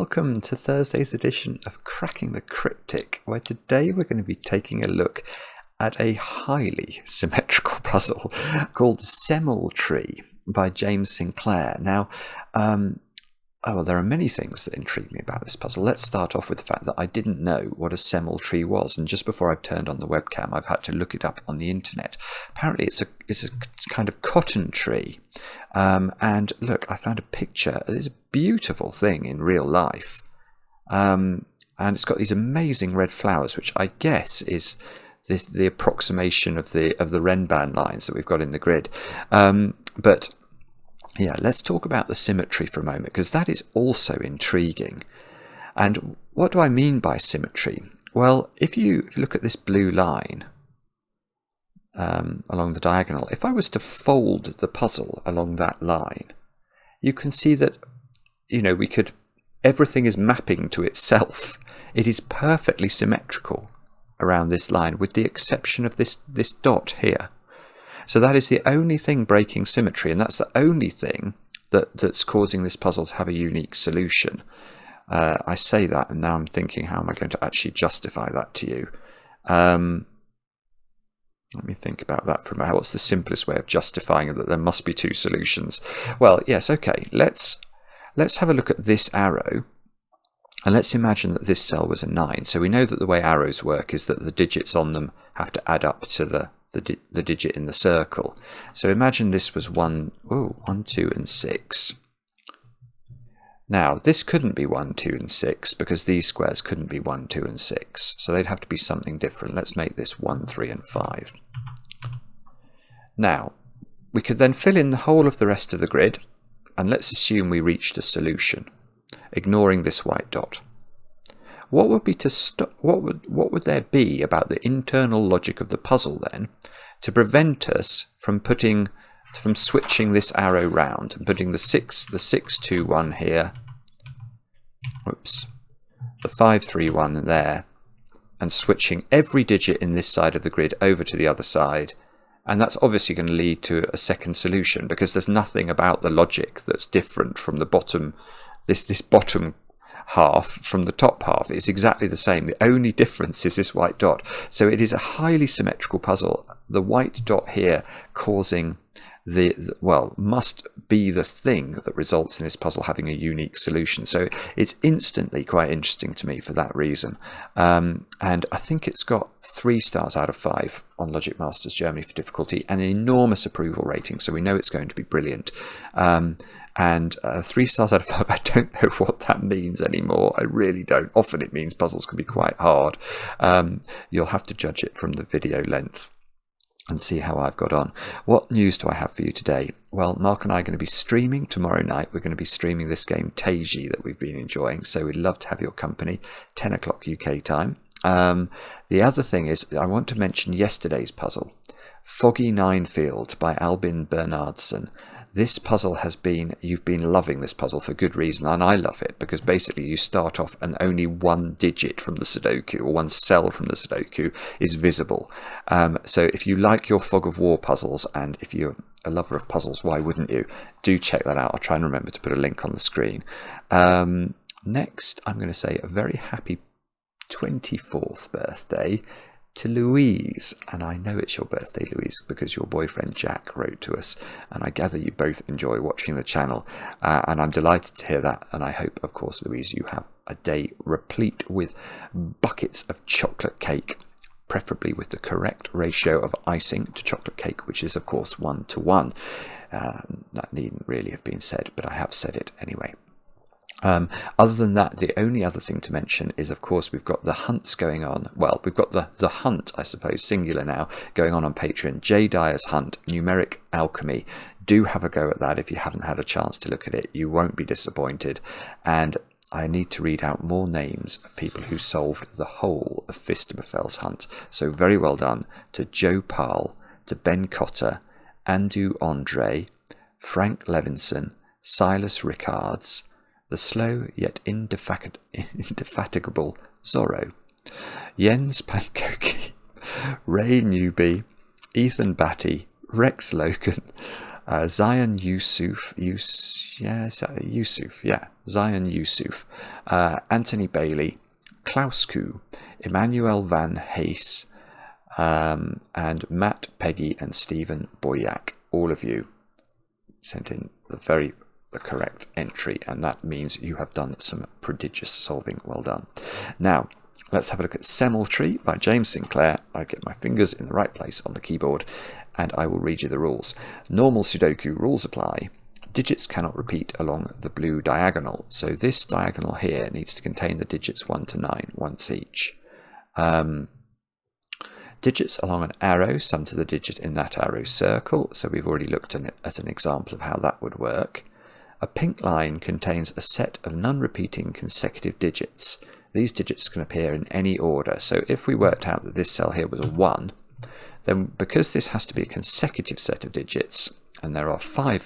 welcome to Thursday's edition of Cracking the Cryptic, where today we're going to be taking a look at a highly symmetrical puzzle called Semal Tree by James Sinclair. Now, there are many things that intrigue me about this puzzle. Let's start off with the fact that I didn't know what a Semal Tree was, and just before I've turned on the webcam, I've had to look it up on the internet. Apparently, it's a kind of cotton tree. And look, I found a picture. It's a beautiful thing in real life, and it's got these amazing red flowers, which I guess is the approximation of the Renban lines that we've got in the grid. But yeah, let's talk about the symmetry for a moment, because that is also intriguing. And what do I mean by symmetry? Well, if you look at this blue line along the diagonal, if I was to fold the puzzle along that line, you can see that, everything is mapping to itself. It is perfectly symmetrical around this line, with the exception of this dot here. So that is the only thing breaking symmetry, and that's the only thing that's causing this puzzle to have a unique solution. I say that, and now I'm thinking, how am I going to actually justify that to you? Let me think about that for a moment. What's the simplest way of justifying that there must be two solutions? Well, yes, okay. Let's have a look at this arrow, and let's imagine that this cell was a 9. So we know that the way arrows work is that the digits on them have to add up to the digit in the circle. So imagine this was 1, 2, and 6. Now, this couldn't be 1, 2, and 6 because these squares couldn't be 1, 2, and 6. So they'd have to be something different. Let's make this 1, 3, and 5. Now, we could then fill in the whole of the rest of the grid, and let's assume we reached a solution, ignoring this white dot. What would be to stop? What would there be about the internal logic of the puzzle then to prevent us from switching this arrow round and putting the 6, 2, 1 here, the 5, 3, 1 there, and switching every digit in this side of the grid over to the other side? And that's obviously going to lead to a second solution, because there's nothing about the logic that's different from the bottom, this bottom half from the top half. It's exactly the same. The only difference is this white dot. So it is a highly symmetrical puzzle. The white dot here causing must be the thing that results in this puzzle having a unique solution. So it's instantly quite interesting to me for that reason. And I think it's got 3 stars out of 5 on Logic Masters Germany for difficulty, and an enormous approval rating. So we know it's going to be brilliant. And 3 stars out of 5, I don't know what that means anymore. I really don't. Often it means puzzles can be quite hard. You'll have to judge it from the video length and see how I've got on. What news do I have for you today? Well, Mark and I are going to be streaming tomorrow night. We're going to be streaming this game Teiji that we've been enjoying, so we'd love to have your company, 10 o'clock UK time. The other thing is, I want to mention yesterday's puzzle, Foggy Ninefield by Albin Bernardson. This puzzle you've been loving this puzzle for good reason, and I love it because basically you start off and only one digit from the Sudoku, or one cell from the Sudoku, is visible. So if you like your Fog of War puzzles, and if you're a lover of puzzles, why wouldn't you? Do check that out. I'll try and remember to put a link on the screen. Next, I'm going to say a very happy 24th birthday to Louise, and I know it's your birthday, Louise, because your boyfriend Jack wrote to us, and I gather you both enjoy watching the channel, and I'm delighted to hear that. And I hope, of course, Louise, you have a day replete with buckets of chocolate cake, preferably with the correct ratio of icing to chocolate cake, which is, of course, 1:1. That needn't really have been said, but I have said it anyway. Other than that, the only other thing to mention is, of course, we've got the hunts going on. Well, we've got the hunt, I suppose, singular now, going on Patreon. J. Dyer's Hunt, Numeric Alchemy. Do have a go at that if you haven't had a chance to look at it. You won't be disappointed. And I need to read out more names of people who solved the whole of Fisterbofel's Hunt. So very well done to Joe Parle, to Ben Cotter, Andu Andre, Frank Levinson, Silas Rickards, the slow yet indefatigable Zorro, Jens Pankoki, Ray Newby, Ethan Batty, Rex Logan, Zion Yusuf, Zion Yusuf, Anthony Bailey, Klaus Kuh, Emmanuel Van Hayes, and Matt, Peggy, and Stephen Boyack. All of you sent in the correct entry, and that means you have done some prodigious solving. Well done. Now, let's have a look at Semal Tree by James Sinclair. I get my fingers in the right place on the keyboard, and I will read you the rules. Normal Sudoku rules apply. Digits cannot repeat along the blue diagonal, so this diagonal here needs to contain the digits 1 to 9 once each. Digits along an arrow sum to the digit in that arrow circle, so we've already looked at an example of how that would work. A pink line contains a set of non-repeating consecutive digits. These digits can appear in any order, so if we worked out that this cell here was a 1, then because this has to be a consecutive set of digits, and there are 5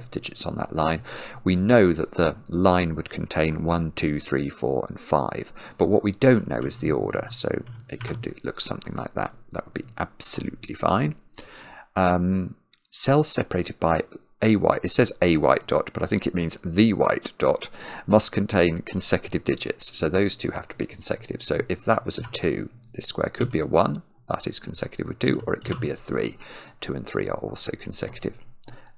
digits on that line, we know that the line would contain 1, 2, 3, 4, and 5. But what we don't know is the order, so it could look something like that. That would be absolutely fine. Cells separated by a white, it says a white dot, but I think it means the white dot, must contain consecutive digits. So those two have to be consecutive. So if that was a 2, this square could be a 1. That is consecutive with 2, or it could be a 3. 2 and 3 are also consecutive.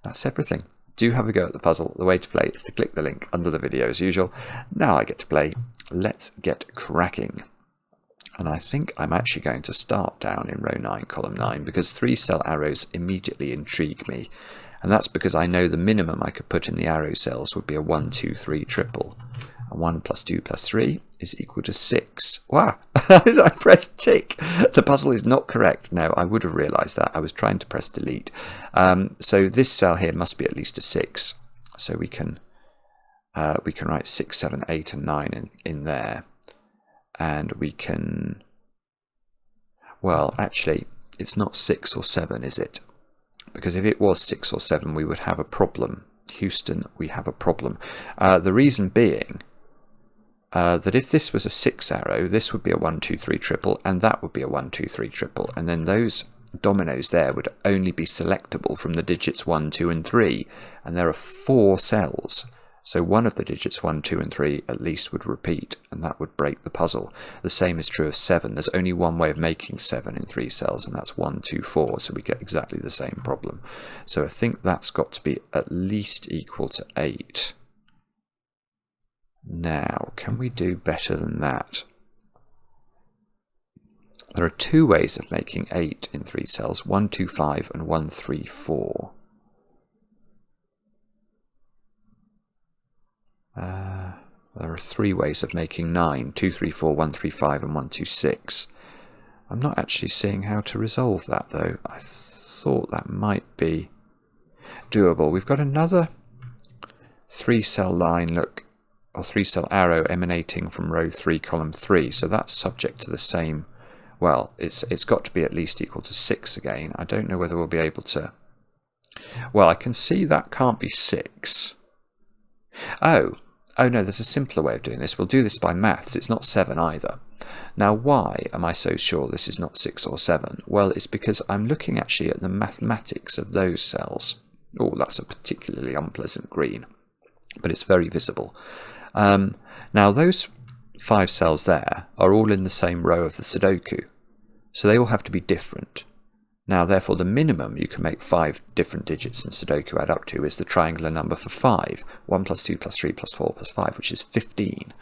That's everything. Do have a go at the puzzle. The way to play is to click the link under the video as usual. Now I get to play. Let's get cracking. And I think I'm actually going to start down in row 9, column 9, because 3-cell arrows immediately intrigue me. And that's because I know the minimum I could put in the arrow cells would be a 1, 2, 3 triple. And 1 plus 2 plus 3 is equal to 6. Wow, I pressed tick. The puzzle is not correct. No, I would have realised that. I was trying to press delete. So this cell here must be at least a 6. So we can write 6, 7, 8, and 9 in there. And we can... Well, actually, it's not 6 or 7, is it? Because if it was 6 or 7, we would have a problem. Houston, we have a problem. The reason being... that if this was a 6 arrow, this would be a 1, 2, 3 triple, and that would be a 1, 2, 3 triple, and then those dominoes there would only be selectable from the digits 1, 2, and 3, and there are 4 cells, so one of the digits 1, 2, and 3 at least would repeat, and that would break the puzzle. The same is true of 7. There's only one way of making 7 in 3 cells, and that's 1, 2, 4, so we get exactly the same problem. So I think that's got to be at least equal to 8. Now, can we do better than that? There are 2 ways of making 8 in 3 cells, 1, 2, 5 and 1, 3, 4. There are 3 ways of making 9, 2, 3, 4, 1, 3, 5 and 1, 2, 6. I'm not actually seeing how to resolve that though. I thought that might be doable. We've got another 3-cell line, look, or 3-cell arrow emanating from row 3, column 3, so that's subject to the same, well, it's got to be at least equal to 6 again. I don't know whether we'll be able to, well, I can see that can't be 6. Oh no, there's a simpler way of doing this. We'll do this by maths. It's not 7 either. Now, why am I so sure this is not 6 or 7? Well, it's because I'm looking actually at the mathematics of those cells. Oh, that's a particularly unpleasant green, but it's very visible. Now, those 5 cells there are all in the same row of the Sudoku, so they all have to be different. Now, therefore, the minimum you can make 5 different digits in Sudoku add up to is the triangular number for 5. 1 plus 2 plus 3 plus 4 plus 5, which is 15.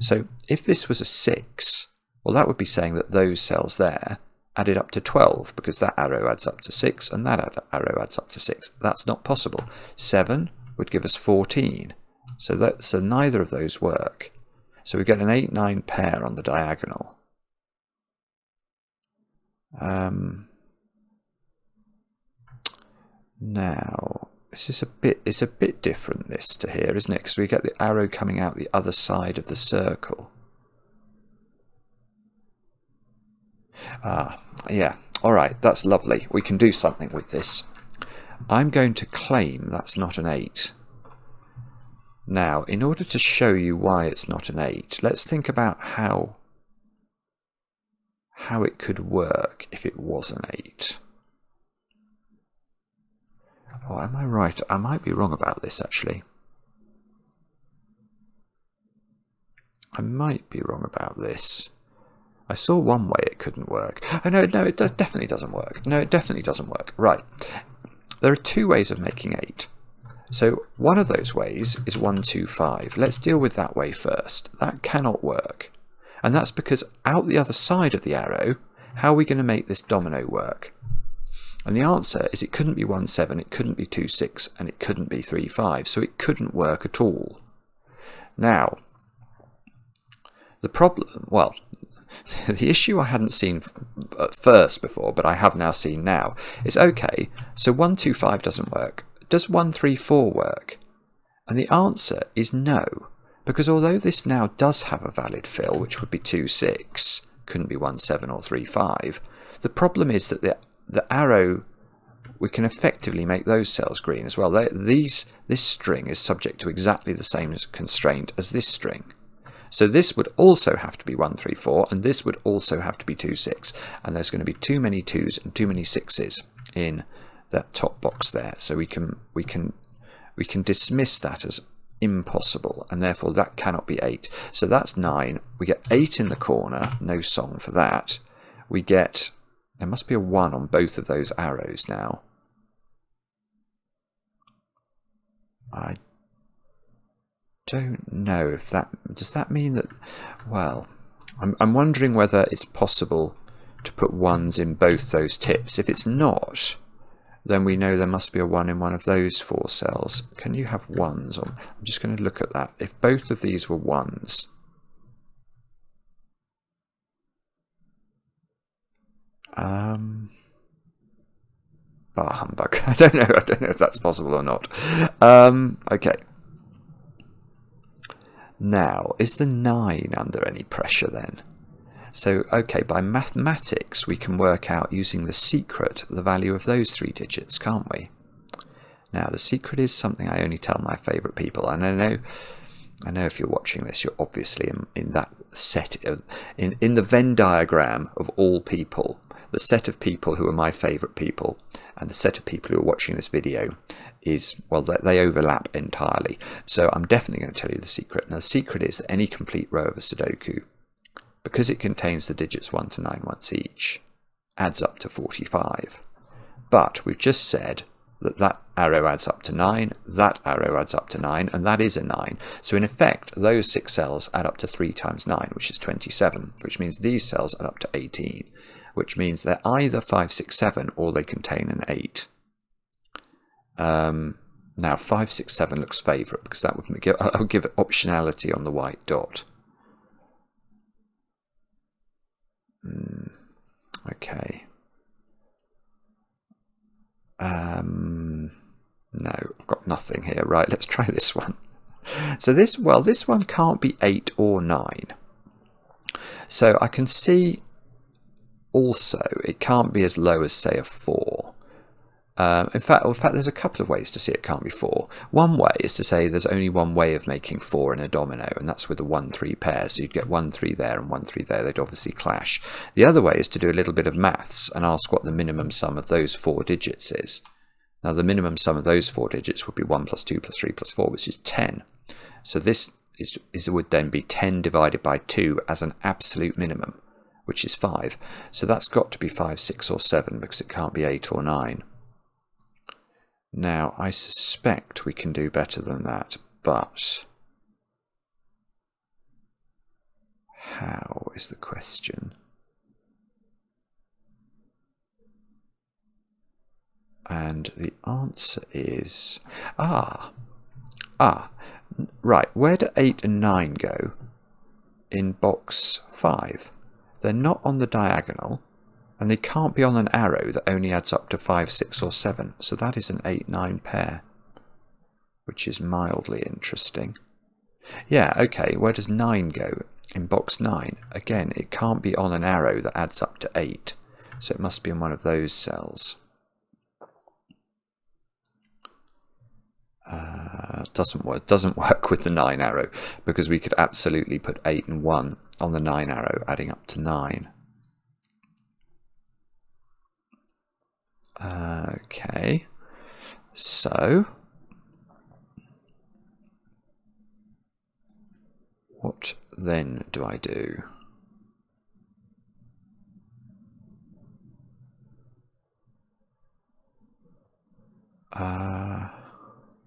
So if this was a 6, well, that would be saying that those cells there added up to 12, because that arrow adds up to 6 and that arrow adds up to 6. That's not possible. 7 would give us 14. So neither of those work. So we get an 8-9 pair on the diagonal. Now, it's a bit different this to here, isn't it? Because we get the arrow coming out the other side of the circle. Yeah, alright, that's lovely. We can do something with this. I'm going to claim that's not an 8. Now, in order to show you why it's not an 8, let's think about how it could work if it was an 8. Oh, am I right? I might be wrong about this, actually. I might be wrong about this. I saw one way it couldn't work. Oh, no, it definitely doesn't work. No, it definitely doesn't work. Right. There are two ways of making 8. So one of those ways is 1, 2, 5. Let's deal with that way first. That cannot work. And that's because out the other side of the arrow, how are we going to make this domino work? And the answer is it couldn't be 1, 7, it couldn't be 2, 6, and it couldn't be 3, 5. So it couldn't work at all. Now, the problem, well, the issue I hadn't seen at first before, but I have now seen now, is okay, so 1, 2, 5 doesn't work. Does 1, 3, 4 work? And the answer is no, because although this now does have a valid fill, which would be 2, 6, couldn't be 1, 7 or 3, 5, the problem is that the arrow, we can effectively make those cells green as well. This string is subject to exactly the same constraint as this string. So this would also have to be 1, 3, 4, and this would also have to be 2, 6. And there's going to be too many 2s and too many 6s in that top box there. So we can dismiss that as impossible, and therefore that cannot be 8. So that's 9. We get 8 in the corner, no song for that. We get, there must be a 1 on both of those arrows now. I don't know if that, does that mean that, well, I'm wondering whether it's possible to put 1s in both those tips. If it's not, then we know there must be a 1 in one of those 4 cells. Can you have 1s on? I'm just going to look at that. If both of these were 1s, bar humbug. I don't know if that's possible or not. Okay. Now, is the 9 under any pressure then? So, okay, by mathematics we can work out using the secret the value of those 3 digits, can't we? Now, the secret is something I only tell my favourite people, and I know if you're watching this, you're obviously in that set of, in the Venn diagram of all people, the set of people who are my favourite people, and the set of people who are watching this video is, well, they overlap entirely. So I'm definitely going to tell you the secret. Now, the secret is that any complete row of a Sudoku, because it contains the digits 1 to 9 once each, adds up to 45. But we've just said that that arrow adds up to 9, that arrow adds up to 9, and that is a 9. So in effect, those 6 cells add up to 3 times 9, which is 27, which means these cells add up to 18, which means they're either 5, 6, 7, or they contain an 8. Now 5, 6, 7 looks favourite, because that would give, I'll give it optionality on the white dot. Okay. No, I've got nothing here. Right, let's try this one. So this one can't be 8 or 9. So I can see also it can't be as low as, say, a 4. In fact, there's a couple of ways to see it can't be 4. One way is to say there's only one way of making 4 in a domino, and that's with a 1-3 pair. So you'd get 1-3 there and 1-3 there. They'd obviously clash. The other way is to do a little bit of maths and ask what the minimum sum of those 4 digits is. Now, the minimum sum of those 4 digits would be 1 plus 2 plus 3 plus 4, which is 10. So this would then be 10 divided by 2 as an absolute minimum, which is 5. So that's got to be 5, 6, or 7, because it can't be 8 or 9. Now, I suspect we can do better than that, but how is the question? And the answer is, right, where do 8 and 9 go? In box 5. They're not on the diagonal, and they can't be on an arrow that only adds up to 5, 6, or 7. So that is an 8-9 pair, which is mildly interesting. Yeah, okay, where does 9 go? In box 9. Again, it can't be on an arrow that adds up to 8. So it must be in one of those cells. Doesn't work with the 9 arrow, because we could absolutely put 8 and 1 on the 9 arrow, adding up to 9. Okay, So what then do I do?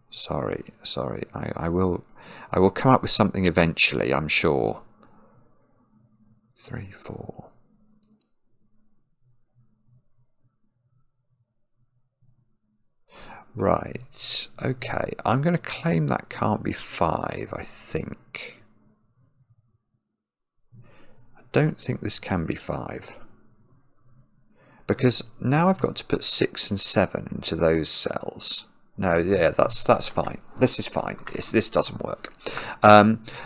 Sorry. I will come up with something eventually, I'm sure. 3, 4. Right. Okay. I'm going to claim that can't be 5, I think. I don't think this can be 5. Because now I've got to put 6 and 7 into those cells. No, yeah, that's fine. This is fine. This doesn't work.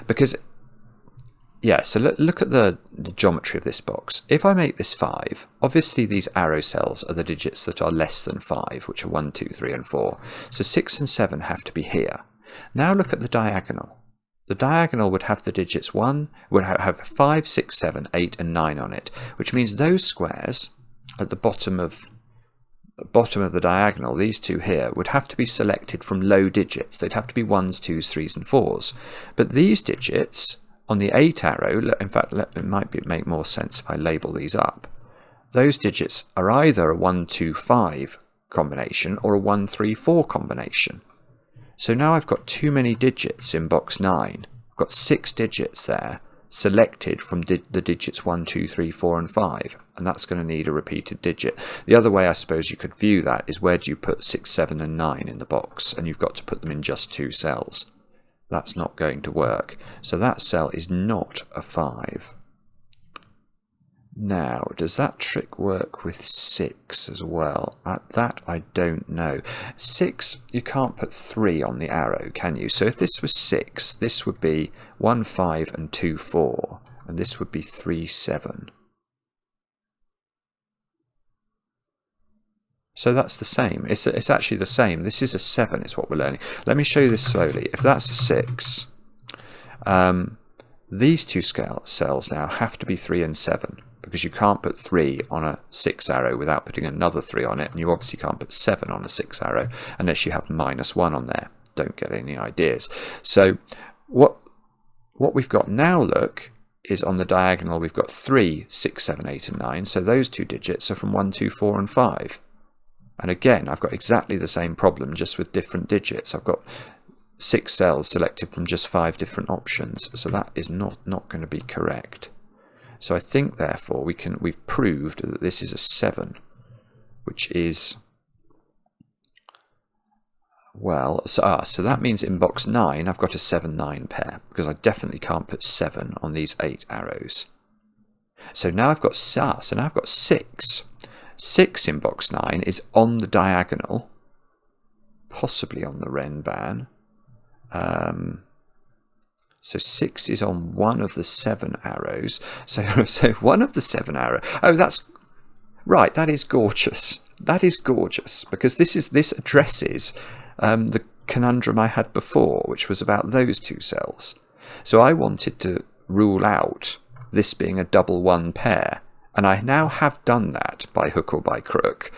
Because, yeah, so look at the geometry of this box. If I make this 5, obviously these arrow cells are the digits that are less than 5, which are 1, 2, 3, and 4. So 6 and 7 have to be here. Now look at the diagonal. The diagonal would have the digits 1, would have 5, 6, 7, 8, and 9 on it, which means those squares at the bottom of the diagonal, these two here, would have to be selected from low digits. They'd have to be 1s, 2s, 3s, and 4s. But these digits on the 8 arrow, in fact, it might make more sense if I label these up. Those digits are either a 1, 2, 5 combination or a 1, 3, 4 combination. So now I've got too many digits in box 9. I've got 6 digits there selected from the digits 1, 2, 3, 4, and 5, and that's going to need a repeated digit. The other way I suppose you could view that is, where do you put 6, 7, and 9 in the box, and you've got to put them in just 2 cells. That's not going to work. So that cell is not a 5. Now, does that trick work with 6 as well? That I don't know. 6, you can't put 3 on the arrow, can you? So if this was 6, this would be 1, 5, and 2, 4. And this would be 3, 7. So that's the same. It's actually the same. This is a 7 is what we're learning. Let me show you this slowly. If that's a 6, these two cells now have to be 3 and 7. Because you can't put 3 on a 6 arrow without putting another 3 on it, and you obviously can't put 7 on a 6 arrow unless you have -1 on there. Don't get any ideas. So what we've got now, look, is on the diagonal we've got 3, 6, 7, 8, and 9. So those two digits are from 1, 2, 4, and 5. And again, I've got exactly the same problem, just with different digits. I've got 6 cells selected from just 5 different options. So that is not going to be correct. So I think, therefore, we've proved that this is a 7, which is, well, so that means in box 9 I've got a 7, 9 pair, because I definitely can't put 7 on these 8 arrows. So now I've got 6. 6 in box 9 is on the diagonal, possibly on the Renban. So 6 is on one of the 7 arrows. So one of the 7 arrows. Oh, that's right. That is gorgeous. That is gorgeous, because this addresses the conundrum I had before, which was about those 2 cells. So I wanted to rule out this being a double 1 pair, and I now have done that by hook or by crook,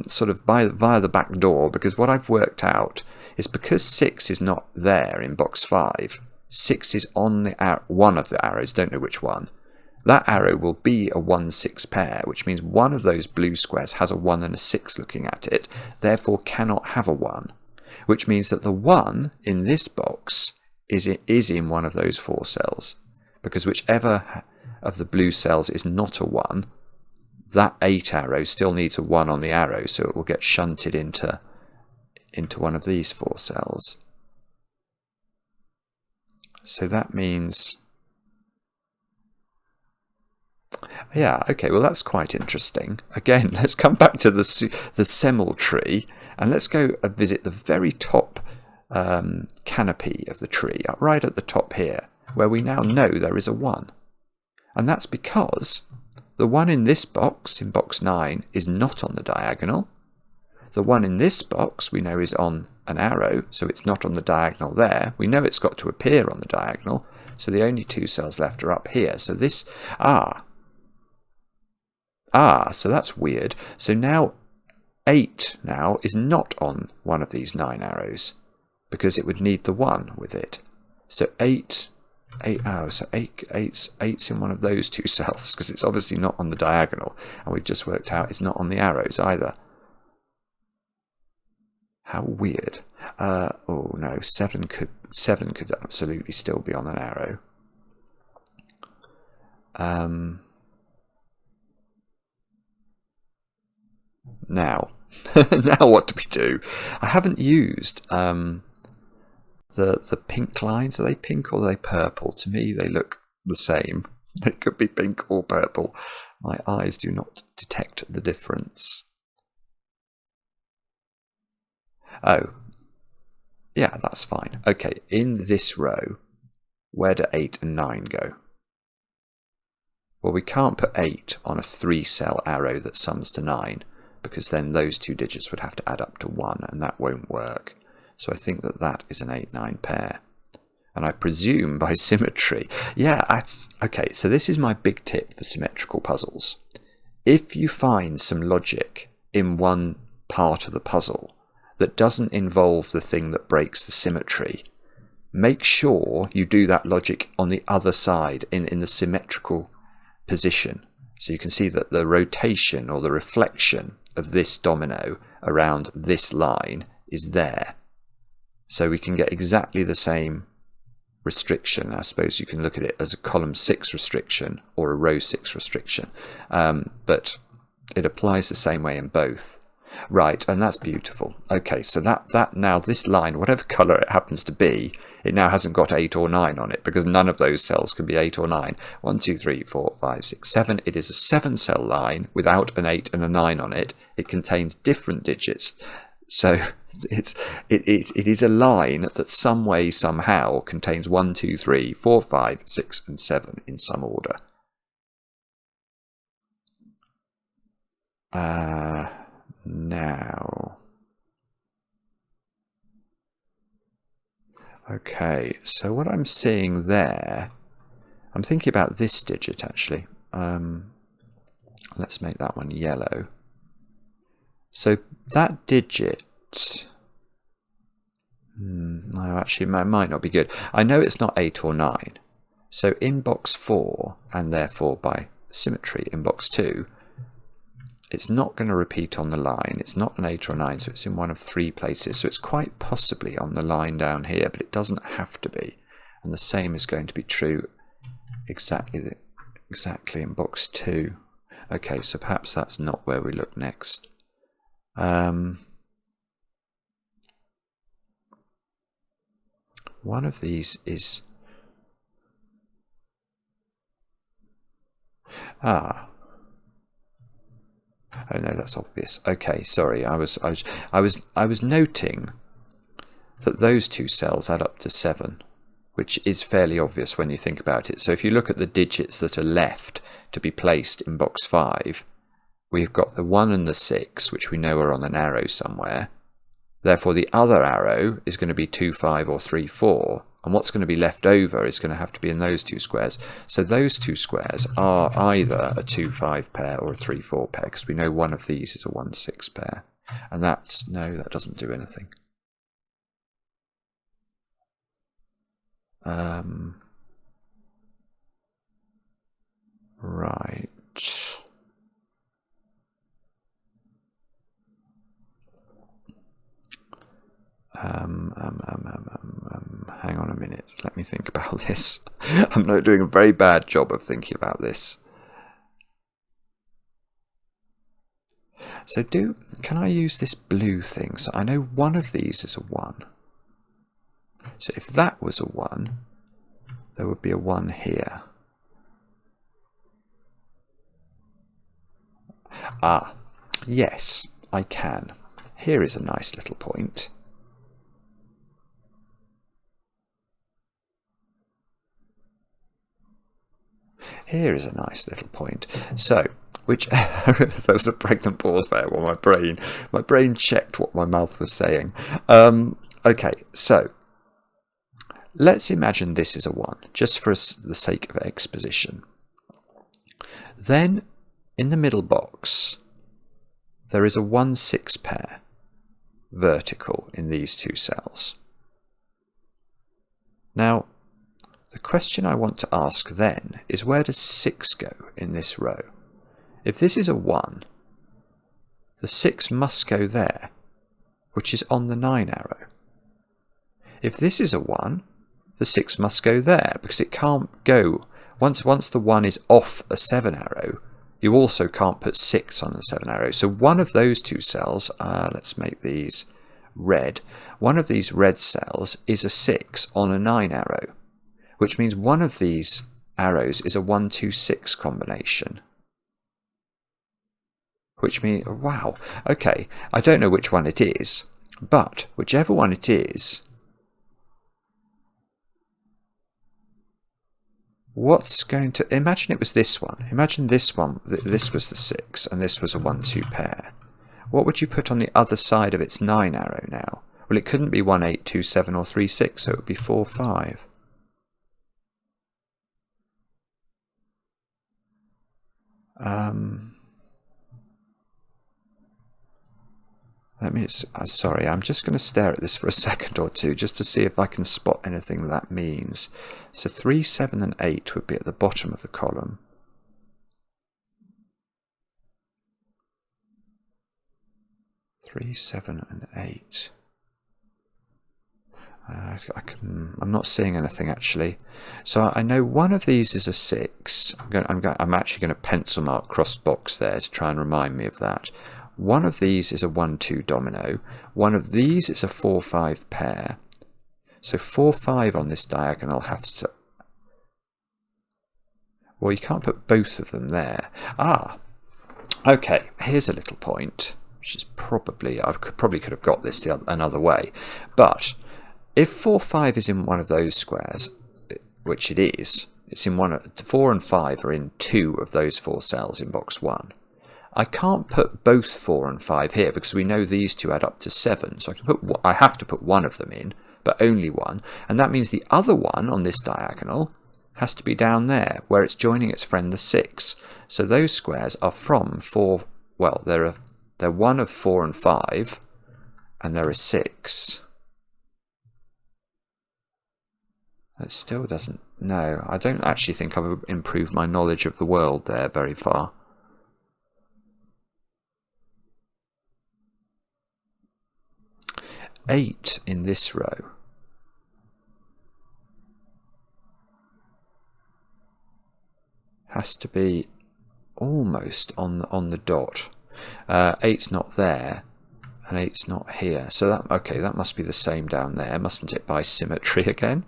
sort of via the back door, because what I've worked out is, because 6 is not there in box 5. 6 is on one of the arrows, don't know which one. That arrow will be a 1, 6 pair, which means one of those blue squares has a 1 and a 6 looking at it, therefore cannot have a 1, which means that the 1 in this box is in one of those 4 cells, because whichever of the blue cells is not a 1, that 8 arrow still needs a 1 on the arrow, so it will get shunted into one of these 4 cells. So that means, yeah, okay, well that's quite interesting. Again, let's come back to the Semal Tree, and let's go and visit the very top canopy of the tree, right at the top here, where we now know there is a 1. And that's because the 1 in this box, in box 9, is not on the diagonal. The 1 in this box we know is on an arrow, so it's not on the diagonal there. We know it's got to appear on the diagonal, so the only 2 cells left are up here. So this, so that's weird. So now 8 now is not on one of these 9 arrows because it would need the 1 with it. So 8 arrows, so 8's in one of those 2 cells because it's obviously not on the diagonal, and we've just worked out it's not on the arrows either. How weird. Oh no, 7 could absolutely still be on an arrow. Now, now what do we do? I haven't used the pink lines. Are they pink or are they purple? To me, they look the same. They could be pink or purple. My eyes do not detect the difference. Oh, yeah, that's fine. Okay, in this row, where do 8 and 9 go? Well, we can't put 8 on a 3-cell arrow that sums to 9, because then those 2 digits would have to add up to 1, and that won't work. So I think that that is an 8-9 pair. And I presume by symmetry. Yeah, okay, so this is my big tip for symmetrical puzzles. If you find some logic in one part of the puzzle that doesn't involve the thing that breaks the symmetry, make sure you do that logic on the other side in the symmetrical position. So you can see that the rotation or the reflection of this domino around this line is there. So we can get exactly the same restriction. I suppose you can look at it as a column 6 restriction or a row 6 restriction, but it applies the same way in both. Right, and that's beautiful. Okay, so that now this line, whatever colour it happens to be, it now hasn't got 8 or 9 on it, because none of those cells can be 8 or 9. 1, 2, 3, 4, 5, 6, 7. It is a 7-cell line without an 8 and a 9 on it. It contains different digits. So it is a line that some way, somehow contains 1, 2, 3, 4, 5, 6, and 7 in some order. Now, okay, so what I'm seeing there, I'm thinking about this digit actually. Let's make that one yellow. So that digit, no, actually it might not be good. I know it's not 8 or 9. So in box 4, and therefore by symmetry in box 2, it's not going to repeat on the line. It's not an 8 or 9, so it's in one of 3 places. So it's quite possibly on the line down here, but it doesn't have to be. And the same is going to be true exactly in box 2. Okay, so perhaps that's not where we look next. One of these is... Oh no, that's obvious. Okay, sorry. I was noting that those 2 cells add up to 7, which is fairly obvious when you think about it. So if you look at the digits that are left to be placed in box 5, we've got the 1 and the 6, which we know are on an arrow somewhere. Therefore, the other arrow is going to be 2, 5, or 3, 4. And what's going to be left over is going to have to be in those 2 squares. So those 2 squares are either a 2, 5 pair or a 3, 4 pair, because we know one of these is a 1, 6 pair. And that's, no, that doesn't do anything. Right. Hang on a minute. Let me think about this. I'm not doing a very bad job of thinking about this. So can I use this blue thing? So I know one of these is a 1. So if that was a 1, there would be a 1 here. Ah, yes, I can. Here is a nice little point. Here is a nice little point. So, there was a pregnant pause there while my brain checked what my mouth was saying. Okay, so let's imagine this is a 1, just for the sake of exposition. Then, in the middle box, there is a 1-6 pair vertical in these two cells. Now, the question I want to ask then is, where does 6 go in this row? If this is a 1, the 6 must go there, which is on the 9 arrow. If this is a 1, the 6 must go there, because it can't go. Once the 1 is off a 7 arrow, you also can't put 6 on the 7 arrow. So one of those two cells, let's make these red, one of these red cells is a 6 on a 9 arrow, which means one of these arrows is a 1, 2, 6 combination. Which means, wow, okay, I don't know which one it is, but whichever one it is, what's going to, imagine it was this one, imagine this one, this was the 6 and this was a 1, 2 pair. What would you put on the other side of its 9 arrow now? Well, it couldn't be 1, 8, 2, 7 or 3, 6, so it would be 4, 5. Sorry, I'm just going to stare at this for a second or two just to see if I can spot anything that means. So 3, 7 and 8 would be at the bottom of the column. Three, 7 and 8. I'm not seeing anything actually. So I know one of these is a 6. I'm actually going to pencil mark cross box there to try and remind me of that. One of these is a 1, 2 domino. One of these is a 4, 5 pair. So 4, 5 on this diagonal has to... Well, you can't put both of them there. Okay, here's a little point, which is probably... I probably could have got this another way. But if 4, 5 is in one of those squares, which it is, it's in 4 and 5 are in 2 of those 4 cells in box 1. I can't put both 4 and 5 here because we know these two add up to 7. So I have to put one of them in, but only one. And that means the other one on this diagonal has to be down there, where it's joining its friend the 6. So those squares are from 4, well, they're one of 4 and 5, and they're a 6. It still doesn't... No, I don't actually think I've improved my knowledge of the world there very far. Eight in this row has to be almost on the dot. 8's not there, and 8's not here. So that must be the same down there, mustn't it? By symmetry again.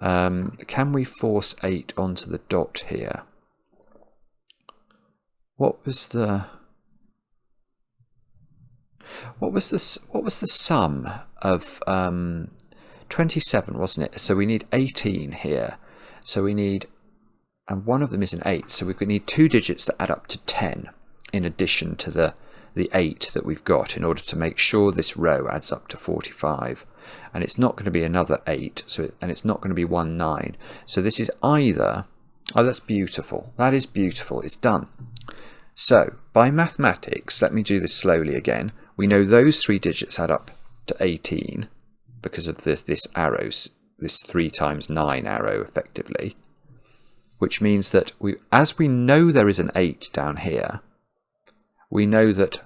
Can we force 8 onto the dot here? What was the sum of 27, wasn't it? So we need 18 here. So we need, and one of them is an 8. So we need 2 digits that add up to 10 in addition to the 8 that we've got in order to make sure this row adds up to 45. And it's not going to be another 8, and it's not going to be 1, 9. So this is either... Oh, that's beautiful. That is beautiful. It's done. So by mathematics, let me do this slowly again. We know those 3 digits add up to 18 because of this arrows, this 3 times 9 arrow effectively, which means that as we know there is an 8 down here, we know that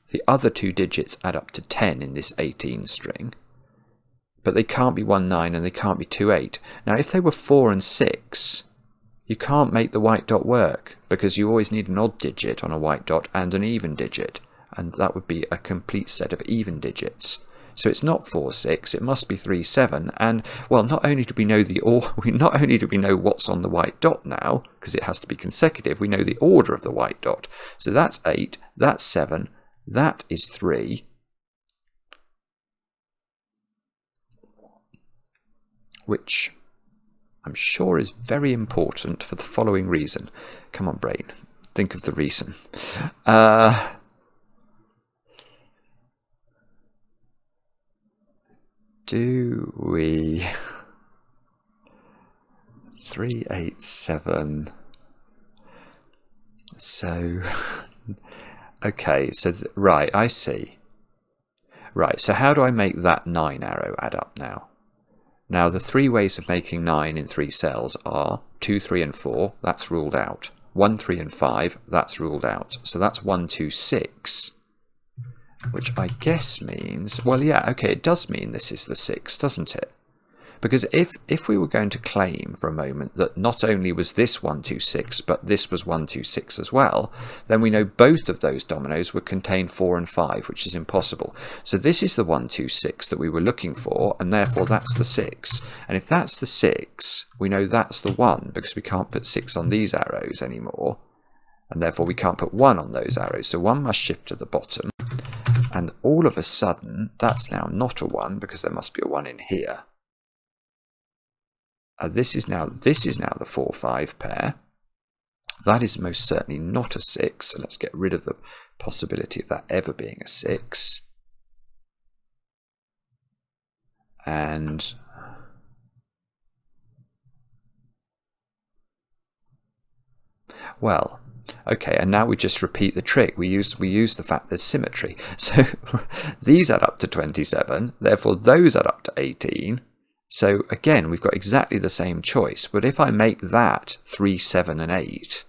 the other 2 digits add up to 10 in this 18 string, but they can't be 1, 9 and they can't be 2, 8. Now if they were 4 and 6, you can't make the white dot work because you always need an odd digit on a white dot and an even digit. And that would be a complete set of even digits. So it's not 4, 6, it must be 3, 7. And well, not only do we know what's on the white dot now, because it has to be consecutive, we know the order of the white dot. So that's 8, that's 7, that is 3. Which I'm sure is very important for the following reason. Come on, brain, think of the reason. Do we 3, 8, 7? So Okay, so right, I see. Right, so how do I make that 9 arrow add up now? Now, the 3 ways of making 9 in 3 cells are 2, 3, and 4. That's ruled out. 1, 3, and 5. That's ruled out. So that's 1, 2, 6. Which I guess means... Well, yeah, okay, it does mean this is the 6, doesn't it? Because if we were going to claim for a moment that not only was this 126, but this was 126 as well, then we know both of those dominoes would contain 4 and 5, which is impossible. So this is the 126 that we were looking for, and therefore that's the 6. And if that's the 6, we know that's the 1, because we can't put 6 on these arrows anymore. And therefore we can't put 1 on those arrows. So 1 must shift to the bottom. And all of a sudden, that's now not a 1, because there must be a 1 in here. This is now the 4-5 pair. That is most certainly not a 6, so let's get rid of the possibility of that ever being a 6. And well, okay, and now we just repeat the trick. We use the fact there's symmetry. So these add up to 27, therefore those add up to 18. So again, we've got exactly the same choice, but if I make that 3, 7, and 8,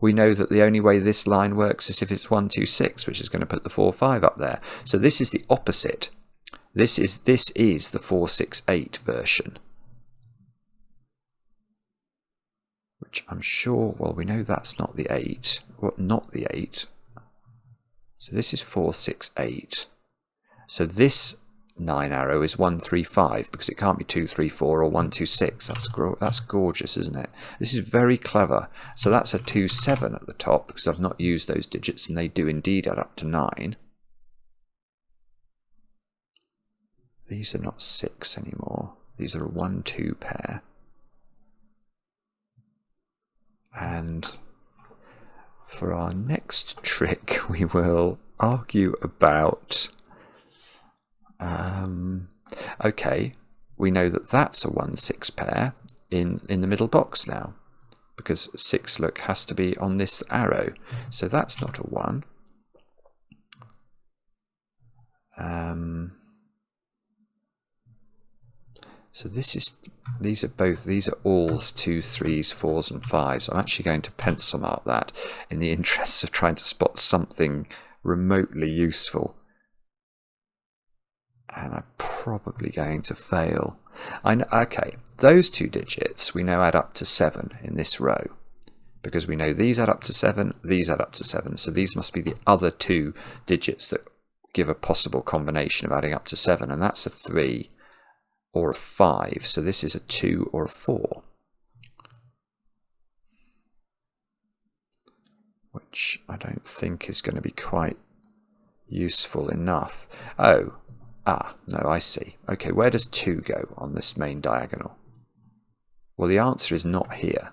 we know that the only way this line works is if it's 1, 2, 6, which is going to put the 4, 5 up there. So this is the opposite. This is the 4, 6, 8 version. Which I'm sure, well, we know that's not the 8. Well, not the 8. So this is 4, 6, 8. So this 9 arrow is 1, 3, 5, because it can't be 2, 3, 4 or 1, 2, 6. That's gorgeous, isn't it? This is very clever. So that's a 2, 7 at the top, because I've not used those digits, and they do indeed add up to 9. These are not 6 anymore. These are a 1, 2 pair. And for our next trick, we will argue about... okay, we know that that's a 1, 6 pair in the middle box now, because 6, look, has to be on this arrow, so that's not a 1. So these are alls, 2, 3s, 4s, and 5s. I'm actually going to pencil mark that in the interests of trying to spot something remotely useful. And I'm probably going to fail. Okay, those 2 digits we know add up to 7 in this row, because we know these add up to 7, these add up to 7. So these must be the other 2 digits that give a possible combination of adding up to 7, and that's a 3 or a 5. So this is a 2 or a 4, which I don't think is going to be quite useful enough. No, I see. Okay, where does 2 go on this main diagonal? Well, the answer is not here.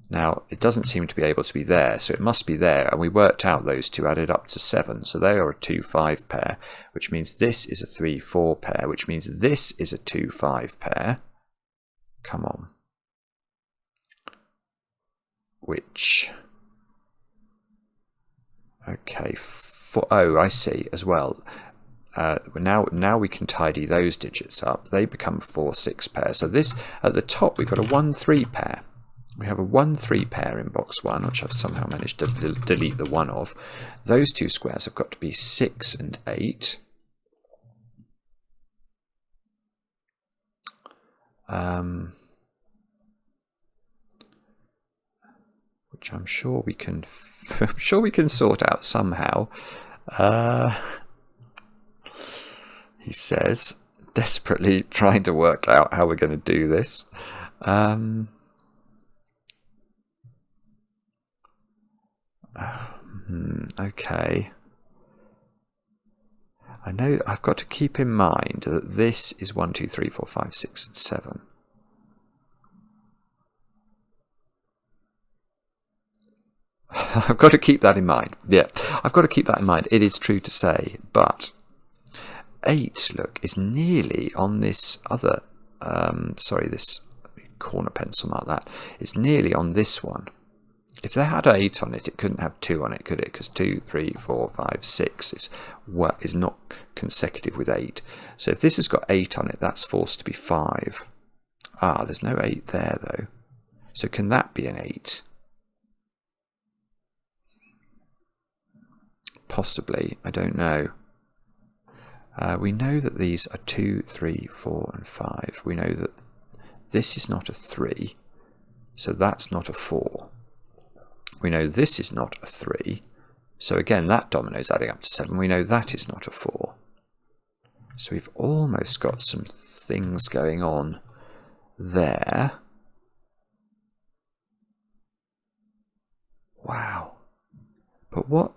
Now, it doesn't seem to be able to be there, so it must be there, and we worked out those 2 added up to 7, so they are a 2, 5 pair, which means this is a 3, 4 pair, which means this is a 2, 5 pair. Come on. Which... okay, oh, I see, as well. Now we can tidy those digits up. They become 4, 6 pair. So this, at the top, we've got a 1, 3 pair. We have a 1, 3 pair in box 1, which I've somehow managed to delete the 1 of. Those 2 squares have got to be 6 and 8. Which I'm sure we can sort out somehow. He says, desperately trying to work out how we're going to do this. Okay. I know I've got to keep in mind that this is 1, 2, 3, 4, 5, 6, and 7. I've got to keep that in mind. Yeah, I've got to keep that in mind. It is true to say, but 8, look, is nearly on this other, sorry, this corner pencil mark that, is nearly on this one. if they had 8 on it, it couldn't have 2 on it, could it? Because 2, 3, 4, 5, 6 is not consecutive with 8. So if this has got 8 on it, that's forced to be 5. Ah, there's no 8 there, though. So can that be an 8? Possibly. I don't know. We know that these are 2, 3, 4, and 5. We know that this is not a 3, so that's not a 4. We know this is not a 3, so again that domino's adding up to 7. We know that is not a 4. So we've almost got some things going on there. Wow. But what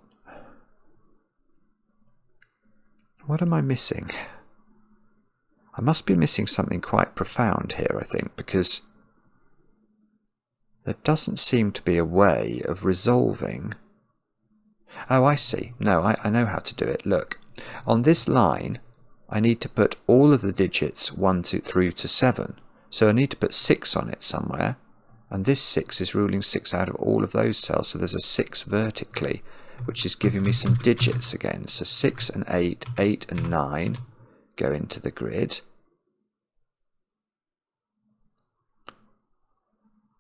am I missing? I must be missing something quite profound here, I think, because there doesn't seem to be a way of resolving. Oh, I see. No, I know how to do it. Look, on this line, I need to put all of the digits 1 through to 7. So I need to put 6 on it somewhere. And this 6 is ruling 6 out of all of those cells. So there's a 6 vertically, which is giving me some digits again. So 6 and 8, 8 and 9 go into the grid.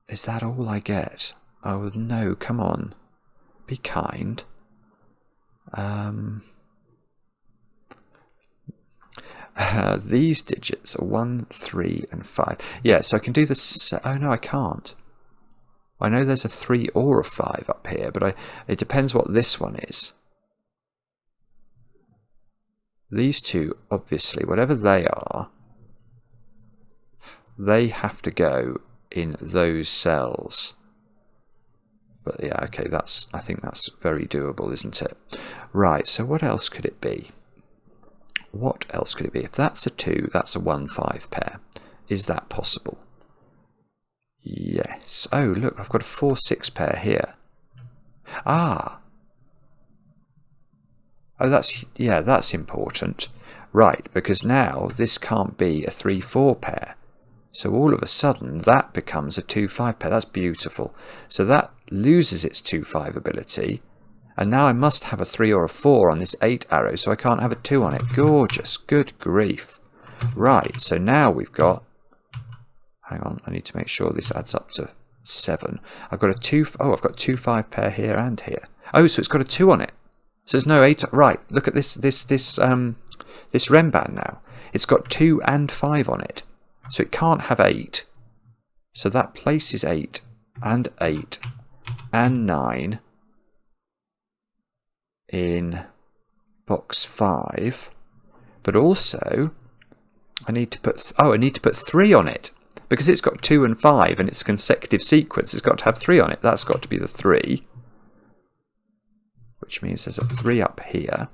Is that all I get? Oh no, come on. Be kind. These digits are 1, 3 and 5. Yeah, so I can do this. Oh no, I can't. I know there's a 3 or a 5 up here, but it depends what this one is. These two, obviously, whatever they are, they have to go in those cells. But yeah, okay, I think that's very doable, isn't it? Right, so what else could it be? What else could it be? If that's a 2, that's a 1, 5 pair. Is that possible? Yes. Oh, look, I've got a 4, 6 pair here. Ah. Oh, that's important. Right, because now this can't be a 3, 4 pair. So all of a sudden that becomes a 2, 5 pair. That's beautiful. So that loses its 2, 5 ability. And now I must have a 3 or a 4 on this 8 arrow, so I can't have a 2 on it. Gorgeous. Good grief. Right, so now we've got... Hang on, I need to make sure this adds up to 7. I've got a 2... Oh, I've got 2, 5 pair here and here. Oh, so it's got a 2 on it. So there's no 8... Right, look at this Remband now. It's got 2 and 5 on it. So it can't have 8. So that places 8 and 8 and 9 in box 5. But also, I need to put 3 on it. Because it's got 2 and 5 and it's a consecutive sequence, it's got to have 3 on it. That's got to be the 3. Which means there's a 3 up here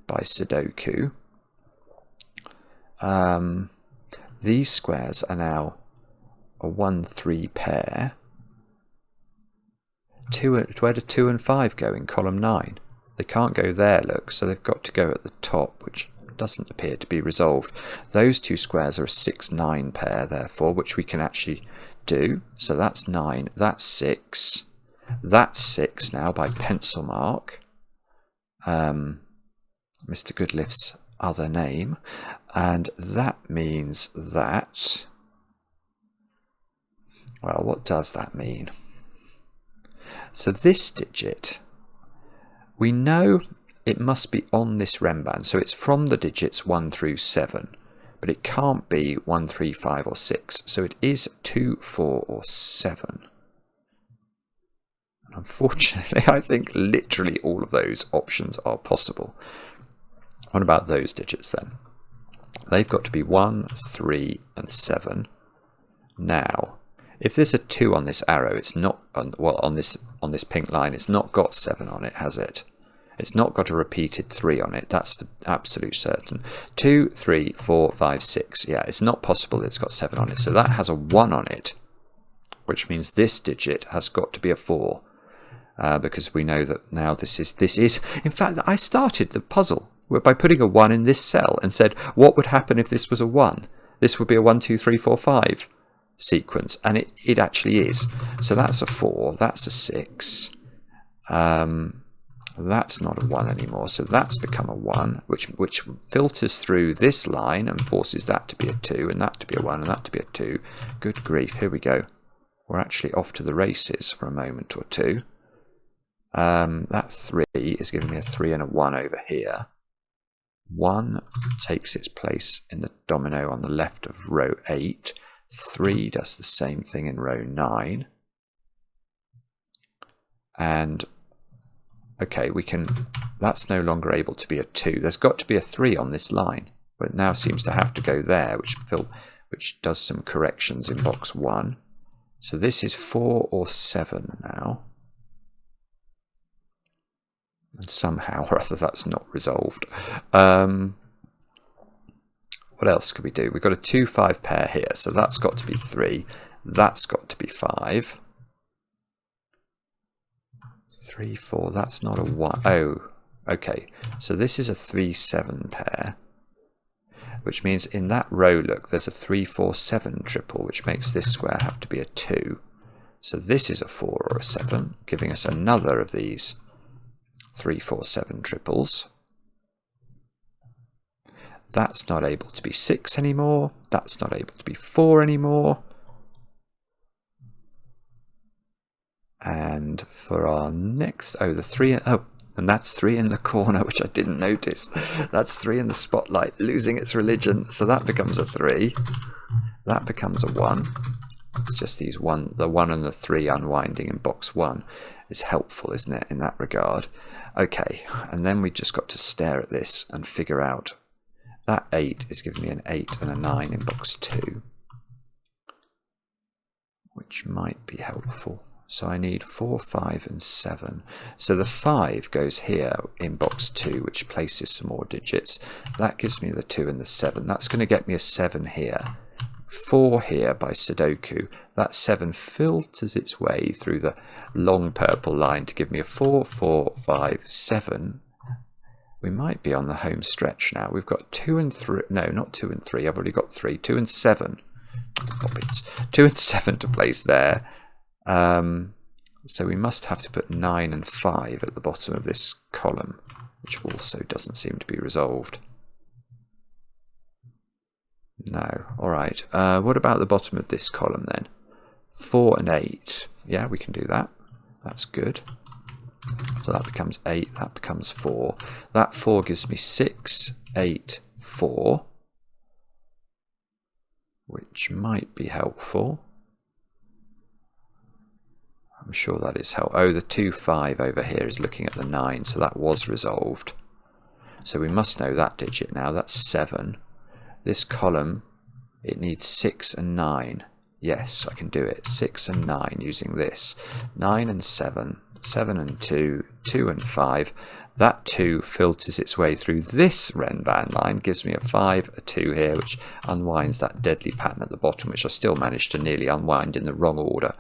by Sudoku. These squares are now a 1, 3 pair. Where do 2 and 5 go in column 9? They can't go there, look, so they've got to go at the top, which doesn't appear to be resolved. Those 2 squares are a 6, 9 pair, therefore, which we can actually do. So that's 9, that's 6. That's 6 now by pencil mark. Mr. Goodlift's other name. And that means that... Well, what does that mean? So this digit, we know it must be on this Remband. So it's from the digits 1 through 7. But it can't be 1, 3, 5 or 6. So it is 2, 4 or 7. Unfortunately, I think literally all of those options are possible. What about those digits then? They've got to be 1, 3 and 7. Now, if there's a 2 on this arrow, it's not on this pink line, it's not got 7 on it, has it? It's not got a repeated 3 on it, that's for absolute certain. 2, 3, 4, 5, 6. Yeah, it's not possible that it's got 7 on it. So that has a 1 on it, which means this digit has got to be a 4. Because we know that now this is... In fact, I started the puzzle by putting a 1 in this cell and said, what would happen if this was a 1? This would be a 1, 2, 3, 4, 5 sequence, and it actually is. So that's a 4, that's a 6. That's not a 1 anymore, so that's become a 1, which filters through this line and forces that to be a 2, and that to be a 1, and that to be a 2. Good grief, here we go. We're actually off to the races for a moment or two. That 3 is giving me a 3 and a 1 over here. 1 takes its place in the domino on the left of row 8. 3 does the same thing in row 9. And okay, that's no longer able to be a 2. There's got to be a 3 on this line, but it now seems to have to go there, which does some corrections in box 1. So this is 4 or 7 now. And somehow or other that's not resolved. What else could we do? We've got a 2-5 pair here, so that's got to be 3. That's got to be 5. 3, 4, that's not a 1. Oh, okay. So this is a 3-7 pair, which means in that row, look, there's a 3, 4, 7 triple, which makes this square have to be a 2. So this is a 4 or a 7, giving us another of these 3, 4, 7 triples. That's not able to be 6 anymore. That's not able to be 4 anymore. And for our next, and that's 3 in the corner, which I didn't notice. That's 3 in the spotlight, losing its religion. So that becomes a 3. That becomes a 1. It's just the 1 and the 3 unwinding in box 1 is helpful, isn't it, in that regard? Okay, and then we just got to stare at this and figure out that 8 is giving me an 8 and a 9 in box 2, which might be helpful. So I need 4, 5 and 7. So the 5 goes here in box 2, which places some more digits. That gives me the 2 and the 7. That's going to get me a 7 here. 4 here by Sudoku. That 7 filters its way through the long purple line to give me a 4, 4, 5, 7. We might be on the home stretch now. We've got 2 and 3. No, not 2 and 3. I've already got 3. 2 and 7. Bobbins. 2 and 7 to place there. So we must have to put 9 and 5 at the bottom of this column, which also doesn't seem to be resolved. No. All right. What about the bottom of this column then? 4 and 8. Yeah, we can do that. That's good. So that becomes 8. That becomes 4. That 4 gives me 6, 8, 4, which might be helpful. I'm sure that is helpful. Oh, the 2, 5 over here is looking at the 9, so that was resolved. So we must know that digit now. That's 7. This column, it needs 6 and 9. Yes, I can do it. 6 and 9 using this. 9 and 7, 7 and 2, 2 and 5. That 2 filters its way through this Renban line, gives me a 5, a 2 here, which unwinds that deadly pattern at the bottom, which I still managed to nearly unwind in the wrong order.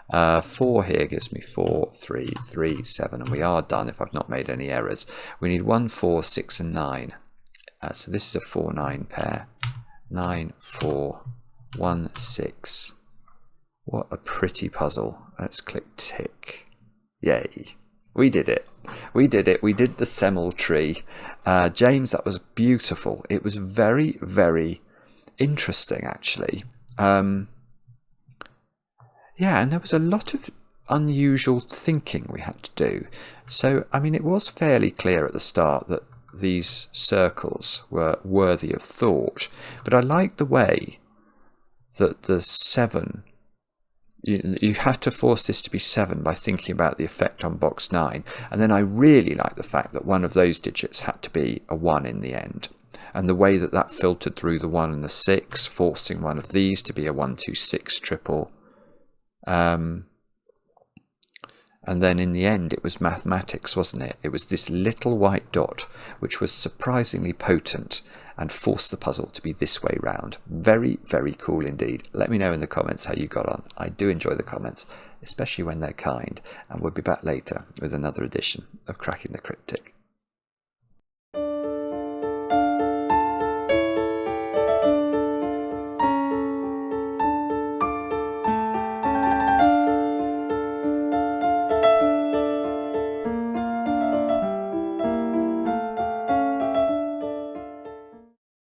4 here gives me 4, 3, 3, 7, and we are done if I've not made any errors. We need 1, 4, 6 and 9. So this is a 4, 9 pair. 9, 4, 1, 6. What a pretty puzzle. Let's click tick. Yay. We did it. We did it. We did the Semal Tree. James, that was beautiful. It was very, very interesting, actually. Yeah, and there was a lot of unusual thinking we had to do. So, I mean, it was fairly clear at the start that these circles were worthy of thought, but I liked the way that the 7, you have to force this to be 7 by thinking about the effect on box 9, and then I really liked the fact that one of those digits had to be a 1 in the end, and the way that that filtered through the 1 and the 6, forcing one of these to be a 1, 2, 6 triple. And then in the end it was mathematics, wasn't it? It was this little white dot which was surprisingly potent and forced the puzzle to be this way round. Very, very cool indeed. Let me know in the comments how you got on. I do enjoy the comments, especially when they're kind, and we'll be back later with another edition of Cracking the Cryptic.